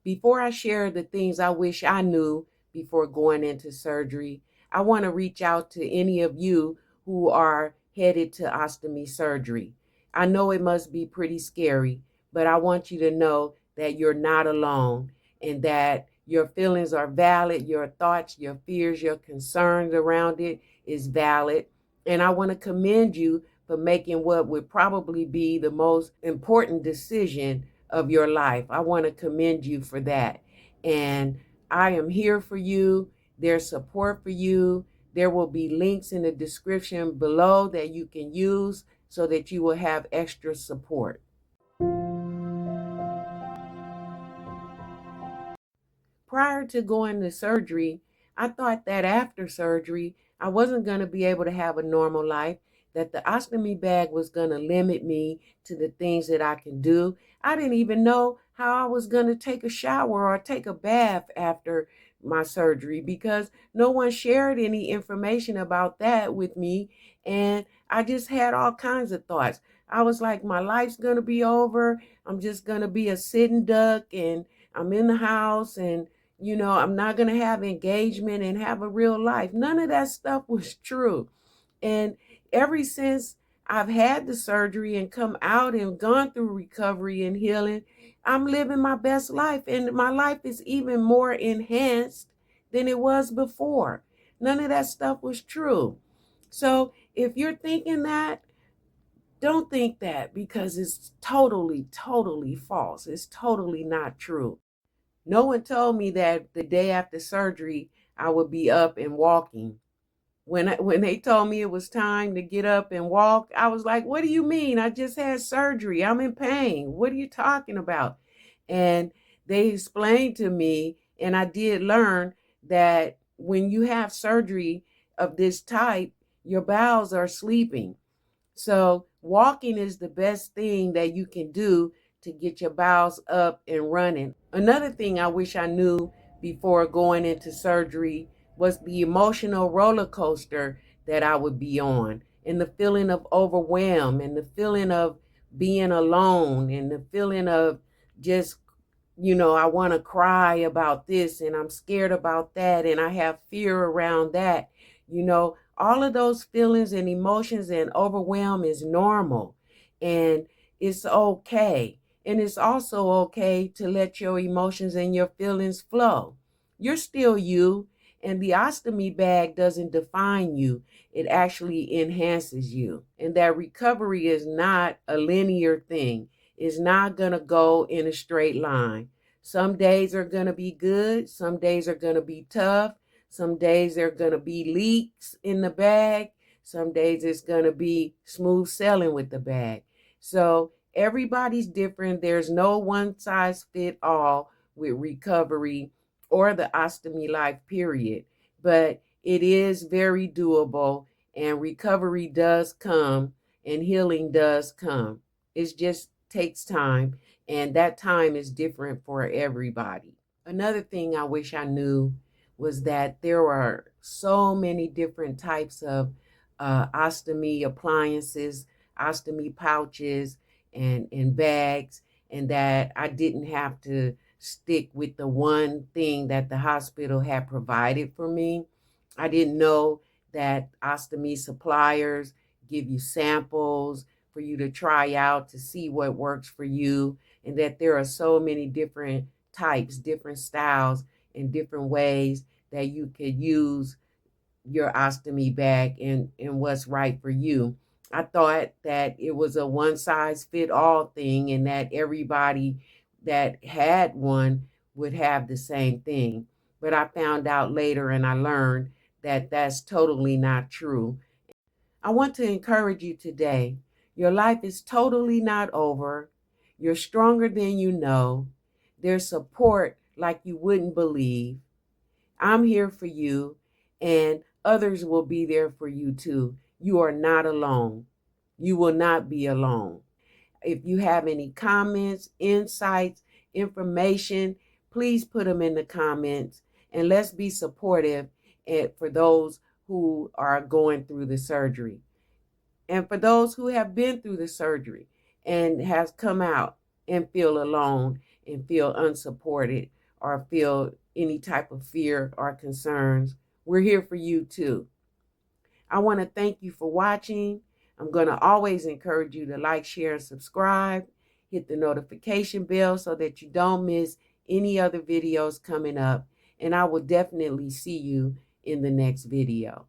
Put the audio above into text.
Before I share the things I wish I knew before going into surgery, I want to reach out to any of you who are headed to ostomy surgery. I know it must be pretty scary, but I want you to know that you're not alone and that your feelings are valid, your thoughts, your fears, your concerns around it is valid. And I want to commend you for making what would probably be the most important decision of your life. I want to commend you for that. And I am here for you. There's support for you. There will be links in the description below that you can use so that you will have extra support. Prior to going to surgery, I thought that after surgery, I wasn't going to be able to have a normal life, that the ostomy bag was going to limit me to the things that I can do. I didn't even know how I was going to take a shower or take a bath after my surgery because no one shared any information about that with me. And I just had all kinds of thoughts. I was like, my life's going to be over. I'm just going to be a sitting duck and I'm in the house and I'm not going to have engagement and have a real life. None of that stuff was true. And ever since I've had the surgery and come out and gone through recovery and healing, I'm living my best life. And my life is even more enhanced than it was before. None of that stuff was true. So if you're thinking that, don't think that because it's totally, totally false. It's totally not true. No one told me that the day after surgery, I would be up and walking. When they told me it was time to get up and walk, I was like, what do you mean? I just had surgery. I'm in pain. What are you talking about? And they explained to me, and I did learn that when you have surgery of this type, your bowels are sleeping. So walking is the best thing that you can do to get your bowels up and running. Another thing I wish I knew before going into surgery was the emotional roller coaster that I would be on, and the feeling of overwhelm, and the feeling of being alone, and the feeling of just, I want to cry about this and I'm scared about that and I have fear around that. All of those feelings and emotions and overwhelm is normal and it's okay. And it's also okay to let your emotions and your feelings flow. You're still you, and the ostomy bag doesn't define you. It actually enhances you. And that recovery is not a linear thing. It's not going to go in a straight line. Some days are going to be good. Some days are going to be tough. Some days there are going to be leaks in the bag. Some days it's going to be smooth sailing with the bag. So everybody's different. There's no one size fit all with recovery or the ostomy life period. But it is very doable, and recovery does come and healing does come. It just takes time, and that time is different for everybody. Another thing I wish I knew was that there are so many different types of ostomy appliances, ostomy pouches, and bags, and that I didn't have to stick with the one thing that the hospital had provided for me. I didn't know that ostomy suppliers give you samples for you to try out to see what works for you, and that there are so many different types, different styles, and different ways that you could use your ostomy bag and what's right for you. I thought that it was a one size fit all thing and that everybody that had one would have the same thing. But I found out later and I learned that that's totally not true. I want to encourage you today. Your life is totally not over. You're stronger than you know. There's support like you wouldn't believe. I'm here for you, and others will be there for you too. You are not alone. You will not be alone. If you have any comments, insights, information, please put them in the comments, and let's be supportive for those who are going through the surgery. And for those who have been through the surgery and has come out and feel alone and feel unsupported or feel any type of fear or concerns, we're here for you too. I want to thank you for watching. I'm going to always encourage you to like, share, and subscribe. Hit the notification bell so that you don't miss any other videos coming up. And I will definitely see you in the next video.